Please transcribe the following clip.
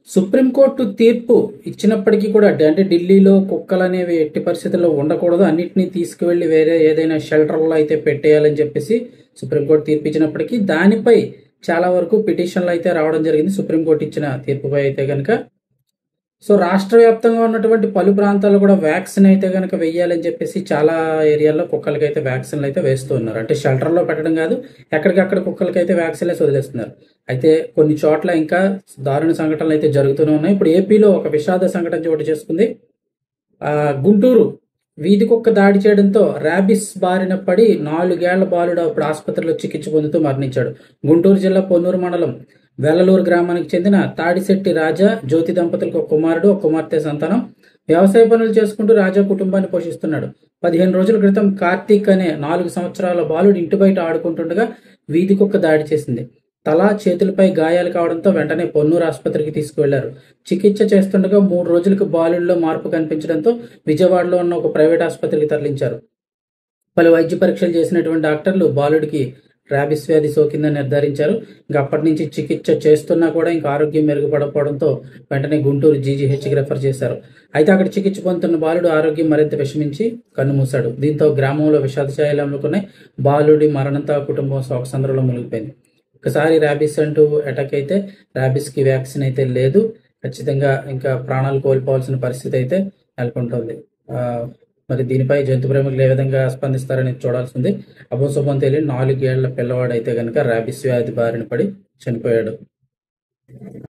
Supreme court తీర్పు ఇచ్చినప్పటికీ కూడా అంటే ఢిల్లీలో కుక్కలు అనేవి ఎట్టి పరిస్థితుల్లో ఉండకూడదు, అన్నిటినీ తీసుకువెళ్ళి వేరే ఏదైనా షెల్టర్లో అయితే పెట్టేయాలని చెప్పేసి సుప్రీంకోర్టు తీర్పు ఇచ్చినప్పటికీ దానిపై చాలా వరకు పిటిషన్లు అయితే రావడం జరిగింది. సుప్రీంకోర్టు ఇచ్చిన తీర్పుపై అయితే కనుక సో రాష్ట్ర వ్యాప్తంగా ఉన్నటువంటి పలు ప్రాంతాల్లో కూడా వ్యాక్సిన్ అయితే కనుక వెయ్యాలని చెప్పేసి చాలా ఏరియాల్లో కుక్కలకి అయితే వ్యాక్సిన్లు అయితే వేస్తూ ఉన్నారు. అంటే షెల్టర్లో పెట్టడం కాదు, ఎక్కడికక్కడ కుక్కలకి అయితే వ్యాక్సిన్లే వదిలేస్తున్నారు. అయితే కొన్ని చోట్ల ఇంకా దారుణ సంఘటనలు అయితే జరుగుతూనే ఉన్నాయి. ఇప్పుడు ఏపీలో ఒక విషాద సంఘటన చోటు చేసుకుంది. గుంటూరు వీధి కుక్క దాడి చేయడంతో ర్యాబిస్ బారిన పడి 4 ఏళ్ల బాలుడు అప్పుడు ఆసుపత్రిలో చికిత్స పొందుతూ మరణించాడు. గుంటూరు జిల్లా పొన్నూరు మండలం వెల్లలూరు గ్రామానికి చెందిన తాడిశెట్టి రాజా జ్యోతి దంపతులకు ఒక కుమారుడు ఒక కుమార్తె సంతానం. వ్యవసాయ పనులు చేసుకుంటూ రాజా కుటుంబాన్ని పోషిస్తున్నాడు. 15 రోజుల క్రితం కార్తీక్ అనే 4 సంవత్సరాల బాలుడు ఇంటి బయట ఆడుకుంటుండగా వీధి కుక్క దాడి చేసింది. తల చేతులపై గాయాలు కావడంతో వెంటనే పొన్నూరు ఆసుపత్రికి తీసుకువెళ్లారు. చికిత్స చేస్తుండగా 3 రోజులకు బాలుడిలో మార్పు కనిపించడంతో విజయవాడలో ఉన్న ఒక ప్రైవేట్ ఆసుపత్రికి తరలించారు. పలు వైద్య పరీక్షలు చేసినటువంటి డాక్టర్లు బాలుడికి ర్యాబిస్ వ్యాధి సోకిందని నిర్ధారించారు. ఇంకా అప్పటి నుంచి చికిత్స చేస్తున్నా కూడా ఇంకా ఆరోగ్యం మెరుగుపడకపోవడంతో వెంటనే గుంటూరు జీజీహెచ్కి రెఫర్ చేశారు. అయితే అక్కడ చికిత్స పొందుతున్న బాలుడు ఆరోగ్యం మరింత విషమించి కన్నుమూశాడు. దీంతో గ్రామంలో విషాద ఛాయలు అమ్ముకున్నాయి. బాలుడి మరణంతో కుటుంబం శోకసంద్రంలో మునిగిపోయింది. ఒకసారి ర్యాబిస్ అంటూ అటాక్ అయితే ర్యాబిస్కి వ్యాక్సిన్ అయితే లేదు. ఖచ్చితంగా ఇంకా ప్రాణాలు కోల్పోవాల్సిన పరిస్థితి అయితే నెలకొంటుంది. మరి దీనిపై జంతు ప్రేమికులు ఏ విధంగా స్పందిస్తారని చూడాల్సింది. అభంశుభం తెలియని 4 ఏళ్ల పిల్లవాడు అయితే కనుక ర్యాబిస్ వ్యాధి బారిన పడి చనిపోయాడు.